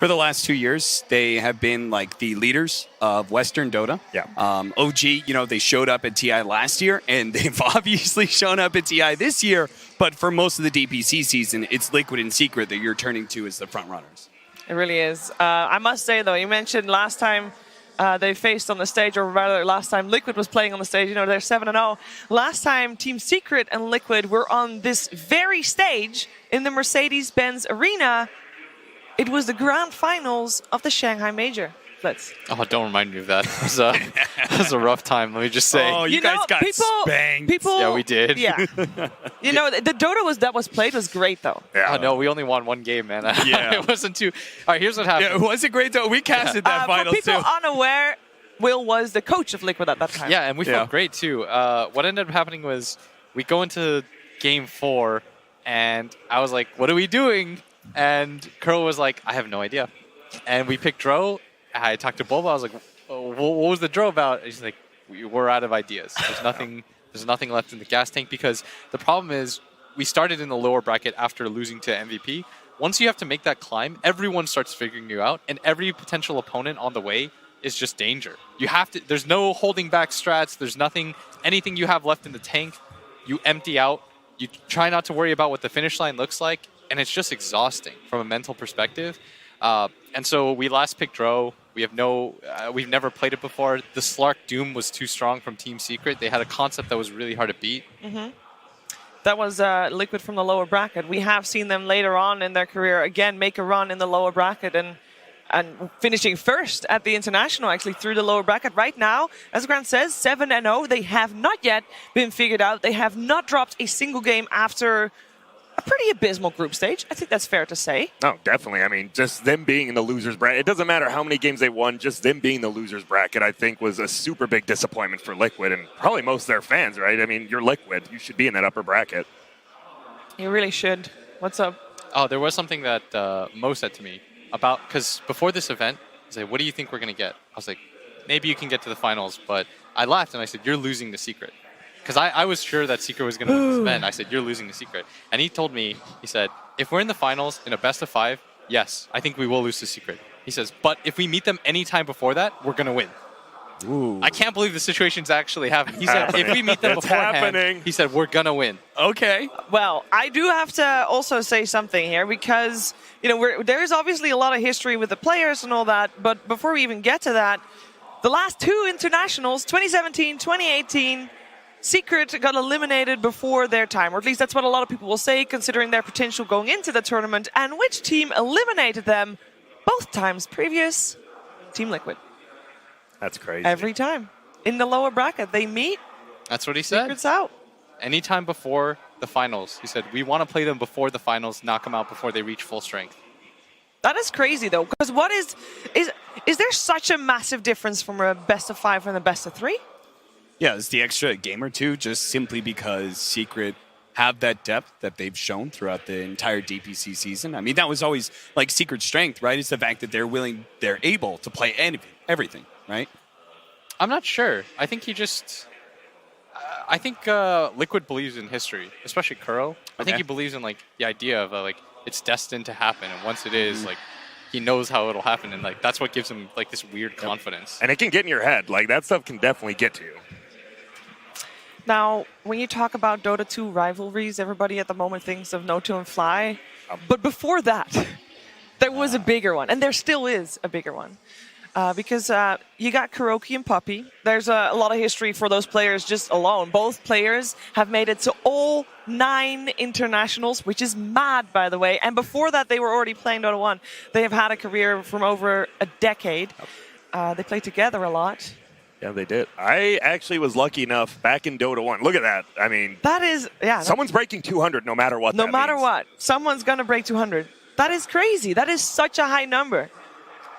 For the last 2 years, they have been like the leaders of Western Dota. Yeah. OG, they showed up at TI last year, and they've obviously shown up at TI this year. But for most of the DPC season, it's Liquid and Secret that you're turning to as the front runners. It really is. I must say, though, you mentioned last time they faced on the stage, or rather last time Liquid was playing on the stage, they're 7-0. Last time Team Secret and Liquid were on this very stage in the Mercedes-Benz Arena. It was the grand finals of the Shanghai Major. Oh, don't remind me of that. It was a rough time, let me just say. Oh, you guys got spanked. Yeah, we did. Yeah. The Dota that was played was great, though. Yeah. Oh, no, we only won one game, man. Yeah. It wasn't too... All right, here's what happened. Yeah, it wasn't great, though. We casted that final, too. For people unaware, Will was the coach of Liquid at that time. Yeah, and we felt great, too. What ended up happening was we go into Game 4, and I was like, what are we doing? And Curl was like, I have no idea. And we picked Dro. I talked to Boba. I was like, what was the Dro about? And he's like, we're out of ideas. There's nothing left in the gas tank, because the problem is we started in the lower bracket after losing to MVP. Once you have to make that climb, everyone starts figuring you out, and every potential opponent on the way is just danger. You have to. There's no holding back strats. There's anything you have left in the tank. You empty out. You try not to worry about what the finish line looks like. And it's just exhausting from a mental perspective. And so we last picked Dro. We've never played it before. The Slark Doom was too strong from Team Secret. They had a concept that was really hard to beat. Mm-hmm. That was Liquid from the lower bracket. We have seen them later on in their career, again, make a run in the lower bracket and finishing first at the International, actually, through the lower bracket. Right now, as Grant says, 7-0. They have not yet been figured out. They have not dropped a single game after a pretty abysmal group stage. I think that's fair to say. Oh, definitely. I mean, just them being in the losers bracket, it doesn't matter how many games they won, just them being in the losers bracket, I think, was a super big disappointment for Liquid and probably most of their fans, right? I mean, you're Liquid. You should be in that upper bracket. You really should. What's up? Oh, there was something that Mo said to me about, because before this event, he said, what do you think we're going to get? I was like, maybe you can get to the finals, but I laughed and I said, you're losing the Secret. Because I was sure that Secret was going to win this event. I said, you're losing the Secret. And he told me, he said, if we're in the finals in a best of 5, yes, I think we will lose to Secret. He says, but if we meet them any time before that, we're going to win. Ooh. I can't believe the situation's actually happening. He said, if we meet them beforehand, he said, we're going to win. Okay. Well, I do have to also say something here, because there is obviously a lot of history with the players and all that. But before we even get to that, the last 2 internationals, 2017, 2018, Secret got eliminated before their time, or at least that's what a lot of people will say, considering their potential going into the tournament. And which team eliminated them both times previous? Team Liquid. That's crazy. Every time. In the lower bracket, they meet. That's what he said. Secret's out. Anytime before the finals. He said, we want to play them before the finals, knock them out before they reach full strength. That is crazy, though, because what is there such a massive difference from a best of 5 and a best of 3? Yeah, it's the extra game or two, just simply because Secret have that depth that they've shown throughout the entire DPC season. I mean, that was always like Secret's strength, right? It's the fact that they're able to play everything, right? I'm not sure. I think I think Liquid believes in history, especially Kuro. I think he believes in the idea of it's destined to happen, and once it is, he knows how it'll happen, and that's what gives him this weird confidence. And it can get in your head. That stuff can definitely get to you. Now, when you talk about Dota 2 rivalries, everybody at the moment thinks of No2 and Fly. But before that, there was a bigger one, and there still is a bigger one. Because you got Kuroki and Puppy. There's a lot of history for those players just alone. Both players have made it to all 9 internationals, which is mad, by the way. And before that, they were already playing Dota 1. They have had a career from over a decade. They play together a lot. Yeah, they did. I actually was lucky enough back in Dota 1. Look at that. I mean, that is, yeah. Someone's breaking 200 no matter what. No matter what. Someone's going to break 200. That is crazy. That is such a high number.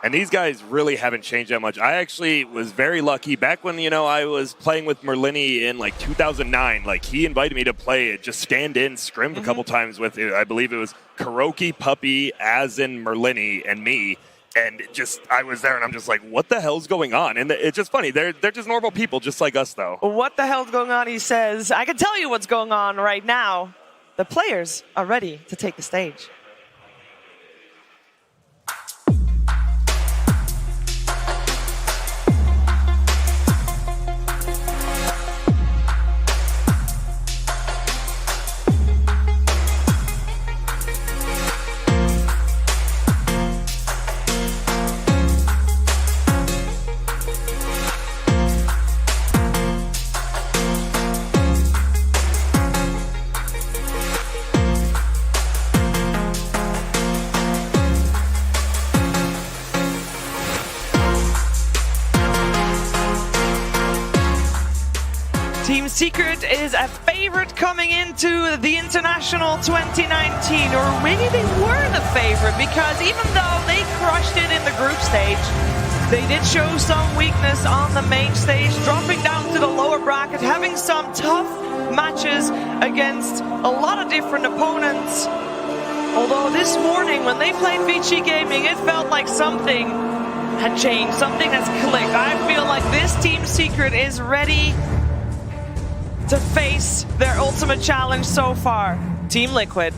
And these guys really haven't changed that much. I actually was very lucky. Back when, I was playing with Merlini in 2009, he invited me to play, just stand in, scrim a couple times with, I believe it was Kuroki, Puppy, as in Merlini, and me. And I was there and I'm just like, what the hell's going on? And it's just funny. They're just normal people, just like us, though. What the hell's going on? He says, I can tell you what's going on right now. The players are ready to take the stage. Secret is a favorite coming into the International 2019, or maybe they were the favorite, because even though they crushed it in the group stage, they did show some weakness on the main stage, dropping down to the lower bracket, having some tough matches against a lot of different opponents. Although this morning, when they played Vici Gaming, it felt like something had changed, something has clicked. I feel like this Team Secret is ready to face their ultimate challenge so far. Team Liquid.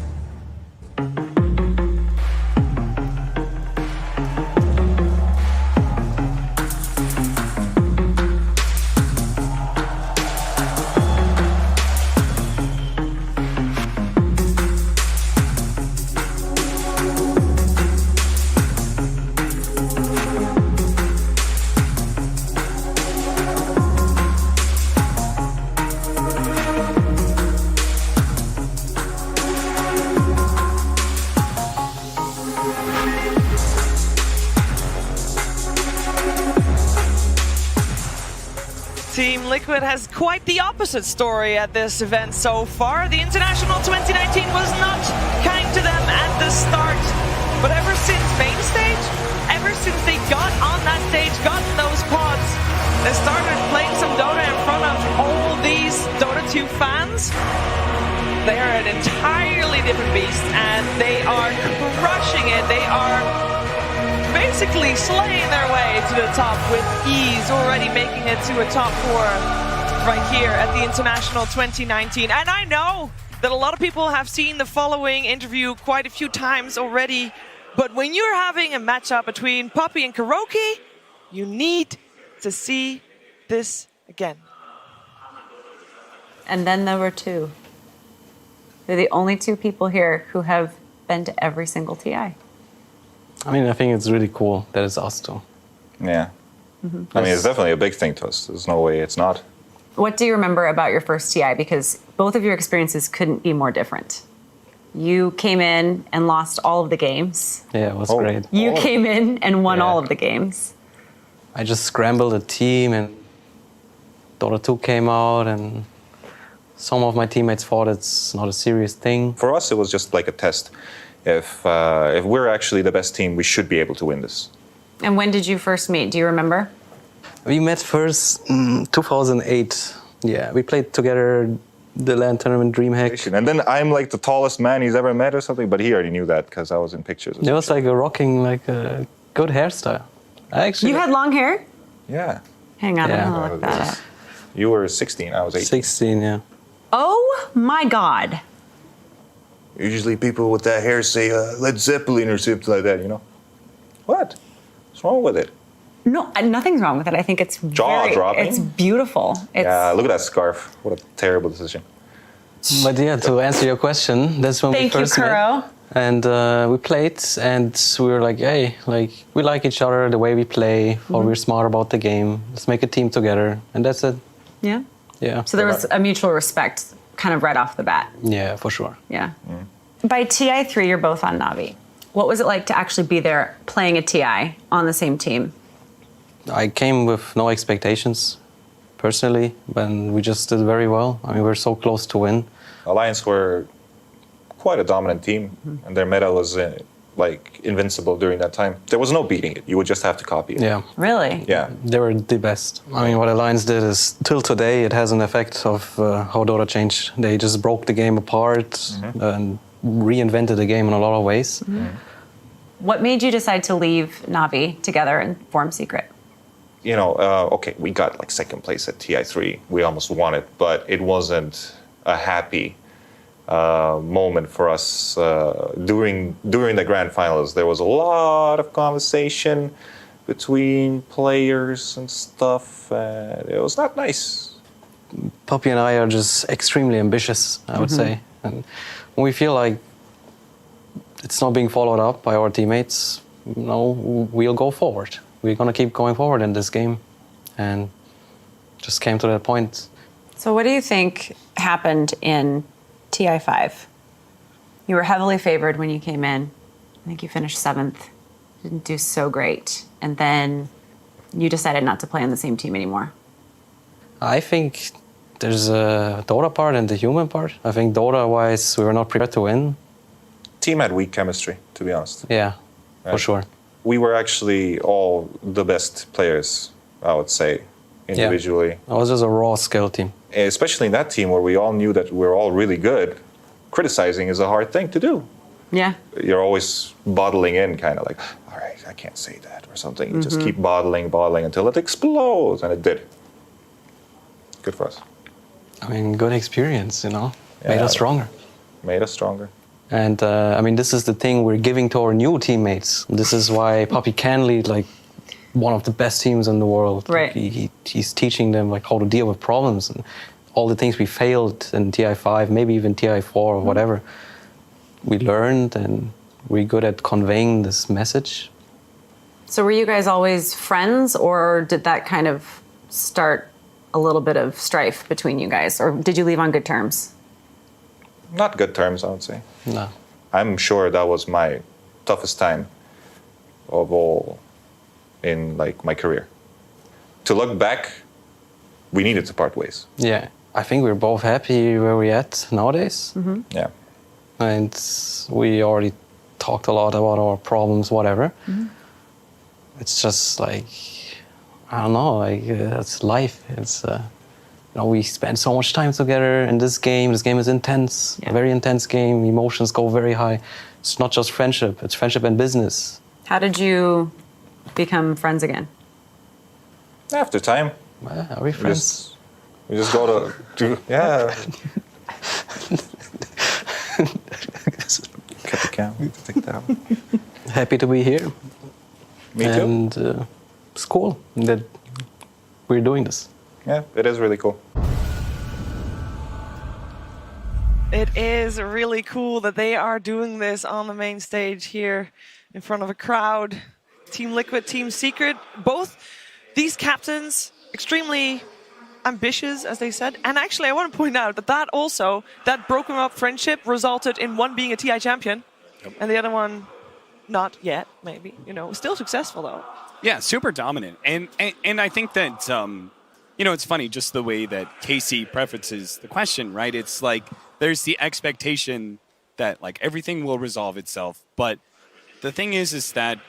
Team Liquid has quite the opposite story at this event so far. The International 2019 was not kind to them at the start, but ever since main stage, ever since they got on that stage, got in those pods, they started playing some Dota in front of all these Dota 2 fans. They are an entirely different beast, and they are crushing it. They are basically slaying their way to the top with ease, already making it to a top 4 right here at the International 2019. And I know that a lot of people have seen the following interview quite a few times already, but when you're having a matchup between Poppy and Kuroki, you need to see this again. And then there were two. They're the only two people here who have been to every single TI. I mean, I think it's really cool that it's us two. Yeah. I mean, it's definitely a big thing to us. There's no way it's not. What do you remember about your first TI? Because both of your experiences couldn't be more different. You came in and lost all of the games. Yeah, it was great. You came in and won Yeah. all of the games. I just scrambled a team and Dota 2 came out and some of my teammates thought it's not a serious thing. For us, it was just like a test. If we're actually the best team, we should be able to win this. And when did you first meet? Do you remember? We met first in 2008. Yeah, we played together the LAN tournament DreamHack. And then I'm like the tallest man he's ever met or something, but he already knew that because I was in pictures. It was like a rocking, like a good hairstyle. I actually. You had long hair? Yeah. Hang on, Yeah. I'm gonna look that up. You were 16, I was 18. 16, yeah. Oh my God. Usually people with that hair say Led Zeppelin or something like that, you know? What? What's wrong with it? No, nothing's wrong with it. I think it's Jaw-dropping. It's beautiful. It's, Yeah, look at that scarf. What a terrible decision. But yeah, to answer your question, that's when Thank we you, first met. Kuro. And we played, and we were like, hey, like we like each other, the way we play, or we're smart about the game. Let's make a team together, and that's it. Yeah. Yeah. So there was a mutual respect kind of right off the bat. Yeah, for sure. Yeah. By TI3, you're both on Navi. What was it like to actually be there playing a TI on the same team? I came with no expectations, personally, and we just did very well. I mean, we're so close to win. Alliance were quite a dominant team, and their meta was like invincible during that time. There was no beating it. You would just have to copy it. Yeah. Really? Yeah. They were the best. I mean, what Alliance did is, till today, it has an effect of how Dota changed. They just broke the game apart and reinvented the game in a lot of ways. What made you decide to leave Navi together and form Secret? You know, okay, we got like second place at TI3. We almost won it, but it wasn't a happy moment for us during the grand finals. There was a lot of conversation between players and stuff, and it was not nice. Poppy and I are just extremely ambitious, I would say. And when we feel like it's not being followed up by our teammates, you know, we'll go forward. We're going to keep going forward in this game. And just came to that point. So what do you think happened in TI5? You were heavily favored when you came in. I think you finished 7th. Didn't do so great. And then you decided not to play on the same team anymore. I think there's a Dota part and the human part. I think Dota-wise, we were not prepared to win. Team had weak chemistry, to be honest. Yeah, for Right. sure. We were actually all the best players, I would say, individually. It was just a raw skill team. Especially in that team where we all knew that we're all really good. Criticizing is a hard thing to do. Yeah. You're always bottling in, kind of like, all right, I can't say that or something. You just keep bottling until it explodes, and it did. Good for us. I mean, good experience, you know, made Yeah. us stronger. Made us stronger. And I mean, this is the thing we're giving to our new teammates. This is why Puppy can lead like one of the best teams in the world. Right. He's teaching them like how to deal with problems and all the things we failed in TI5, maybe even TI4 or whatever. We learned, and we're good at conveying this message. So were you guys always friends, or did that kind of start a little bit of strife between you guys, or did you leave on good terms? Not good terms, I would say. No. I'm sure that was my toughest time of all in like my career. To look back, we needed to part ways. Yeah. I think we're both happy where we're at nowadays. Yeah. And we already talked a lot about our problems, whatever. It's just like, I don't know, like it's life. It's, you know, we spend so much time together in this game. This game is intense, a very intense game. Emotions go very high. It's not just friendship, it's friendship and business. How did you become friends again? After time, Are we friends? we just go to yeah. Cut the camera. Take that one. Happy to be here. Me too. And it's cool that we're doing this. Yeah, it is really cool. It is really cool that they are doing this on the main stage here in front of a crowd. Team Liquid, Team Secret, both these captains extremely ambitious, as they said. And actually, I want to point out that broken up friendship resulted in one being a TI champion and the other one not yet, maybe. You know, still successful though. Yeah, super dominant. And I think that, you know, it's funny just the way that Casey prefaces the question, right? It's like there's the expectation that like everything will resolve itself. But the thing is that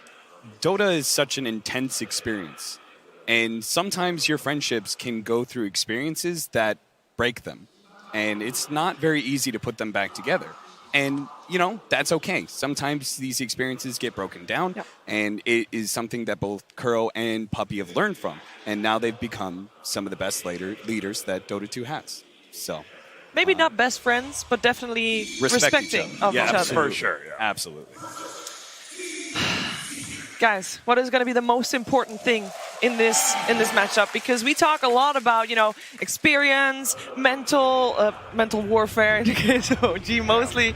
Dota is such an intense experience. And sometimes your friendships can go through experiences that break them. And it's not very easy to put them back together. And, you know, that's okay. Sometimes these experiences get broken down, and it is something that both Kuro and Puppy have learned from. And now they've become some of the best leaders that Dota 2 has. So Maybe not best friends, but definitely respecting respecting of each other. absolutely. For sure, yeah. Absolutely. Guys, what is going to be the most important thing in this matchup? Because we talk a lot about, you know, experience, mental warfare in the case of OG mostly.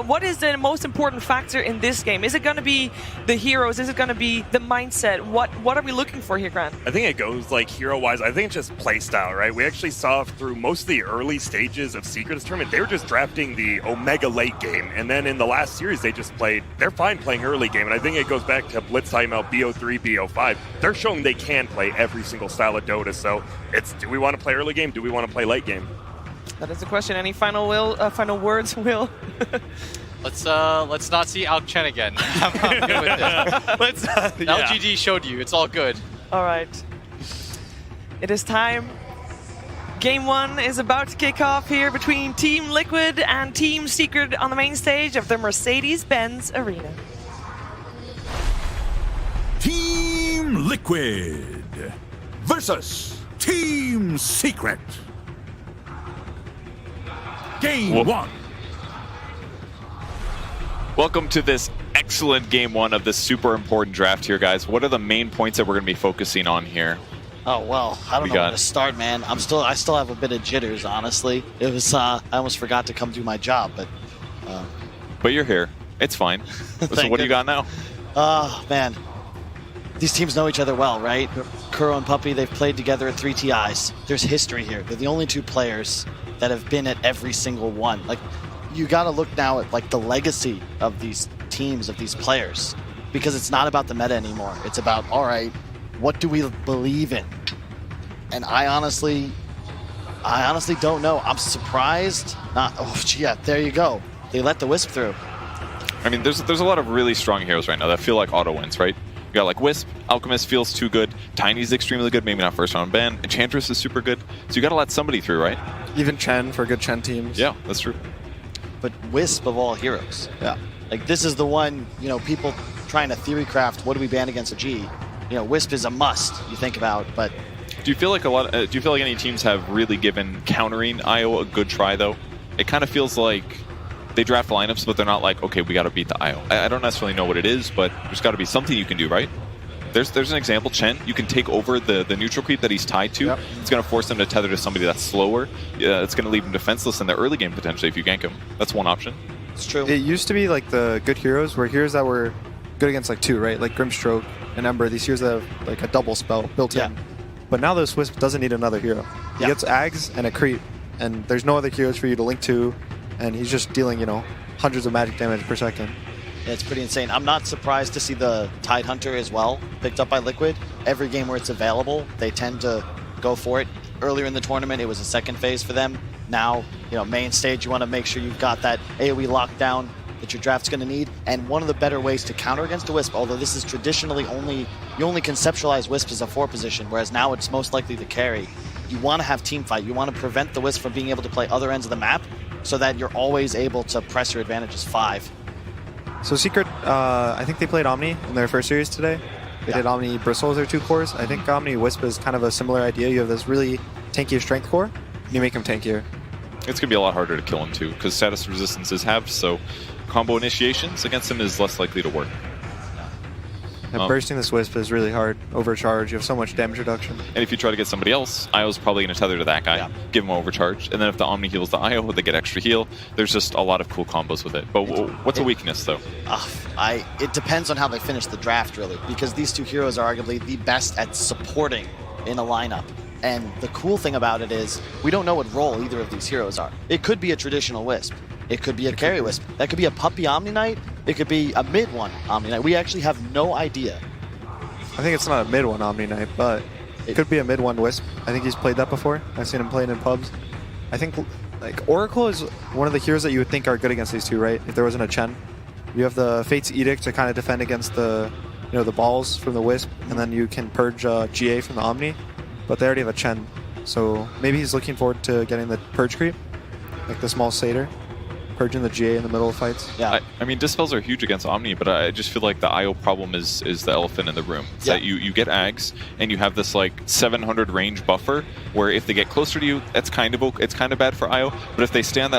What is the most important factor in this game? Is it going to be the heroes? Is it going to be the mindset? What are we looking for here, Grant? I think it goes like hero-wise. I think it's just play style, right? We actually saw through most of the early stages of Secret's tournament, they were just drafting the Omega late game. And then in the last series, they're fine playing early game. And I think it goes back to Blitz timeout, BO3, BO5. They're showing they can play every single style of Dota. So it's, do we want to play early game? Do we want to play late game? That is the question. Any final words, Will? Let's not see Alk Chen again. I'm good with this. LGD showed you. It's all good. All right. It is time. Game 1 is about to kick off here between Team Liquid and Team Secret on the main stage of the Mercedes-Benz Arena. Team Liquid versus Team Secret. Game 1. Welcome to this excellent game 1 of this super important draft here, guys. What are the main points that we're going to be focusing on here? Oh well, I don't know where to start, man. I still have a bit of jitters, honestly. It was I almost forgot to come do my job, but you're here. It's fine. So what do you got now? Oh man, these teams know each other well, right? Kuro and Puppy, they've played together at 3 TIs. There's history here. They're the only 2 players that have been at every single one. Like, you got to look now at like the legacy of these teams, of these players, because it's not about the meta anymore. It's about, all right, what do we believe in? And I honestly I honestly don't know. I'm surprised. Yeah, there you go. They let the Wisp through. I mean, there's a lot of really strong heroes right now that feel like auto wins, right? You got like Wisp, Alchemist feels too good, Tiny's extremely good, maybe not first round ban, Enchantress is super good, so you got to let somebody through, right? Even Chen for good Chen teams. Yeah, that's true. But Wisp of all heroes. Yeah. Like, this is the one, people trying to theory craft, what do we ban against a G? Wisp is a must, you think about, but... Do you feel like any teams have really given countering IO a good try, though? It kind of feels like they draft lineups, but they're not like, okay, we got to beat the IO. I don't necessarily know what it is, but there's got to be something you can do, right? There's an example, Chen. You can take over the neutral creep that he's tied to. Yep. It's going to force him to tether to somebody that's slower. It's going to leave him defenseless in the early game, potentially, if you gank him. That's one option. It's true. It used to be like the good heroes were heroes that were good against like 2, right? Like Grimstroke and Ember, these heroes that have like a double spell built in. But now this Wisp doesn't need another hero. He gets Ags and a creep, and there's no other heroes for you to link to, and he's just dealing, hundreds of magic damage per second. Yeah, it's pretty insane. I'm not surprised to see the Tide Hunter as well picked up by Liquid. Every game where it's available, they tend to go for it. Earlier in the tournament, it was a second phase for them. Now, main stage, you want to make sure you've got that AoE lockdown that your draft's going to need. And one of the better ways to counter against a Wisp, although this is traditionally you only conceptualize Wisp as a 4 position, whereas now it's most likely the carry. You want to have team fight. You want to prevent the Wisp from being able to play other ends of the map so that you're always able to press your advantage as 5. So Secret, I think they played Omni in their first series today. They did Omni Bristle as their 2 cores. I think Omni Wisp is kind of a similar idea. You have this really tanky strength core, and you make him tankier. It's going to be a lot harder to kill him, too, because status resistance is halved, so combo initiations against him is less likely to work. And bursting this Wisp is really hard. Overcharge, you have so much damage reduction. And if you try to get somebody else, IO's probably going to tether to that guy, give him overcharge, and then if the Omni heals the IO, they get extra heal. There's just a lot of cool combos with it. But what's a weakness, though? It depends on how they finish the draft, really, because these 2 heroes are arguably the best at supporting in a lineup. And the cool thing about it is we don't know what role either of these heroes are. It could be a traditional Wisp. It could be a carry Wisp. That could be a Puppy Omni Knight. It could be a mid one Omni Knight. We actually have no idea. I think it's not a mid one Omni Knight, but it could be a mid one Wisp. I think he's played that before. I've seen him playing in pubs. I think like Oracle is one of the heroes that you would think are good against these 2, right? If there wasn't a Chen. You have the Fate's Edict to kind of defend against the the balls from the Wisp, and then you can purge GA from the Omni. But they already have a Chen, so maybe he's looking forward to getting the purge creep, like the small satyr, purging the GA in the middle of fights. Yeah, I mean, dispels are huge against Omni, but I just feel like the IO problem is the elephant in the room. It's that you get Ags and you have this like 700 range buffer where if they get closer to you, it's kind of bad for IO, but if they stay on that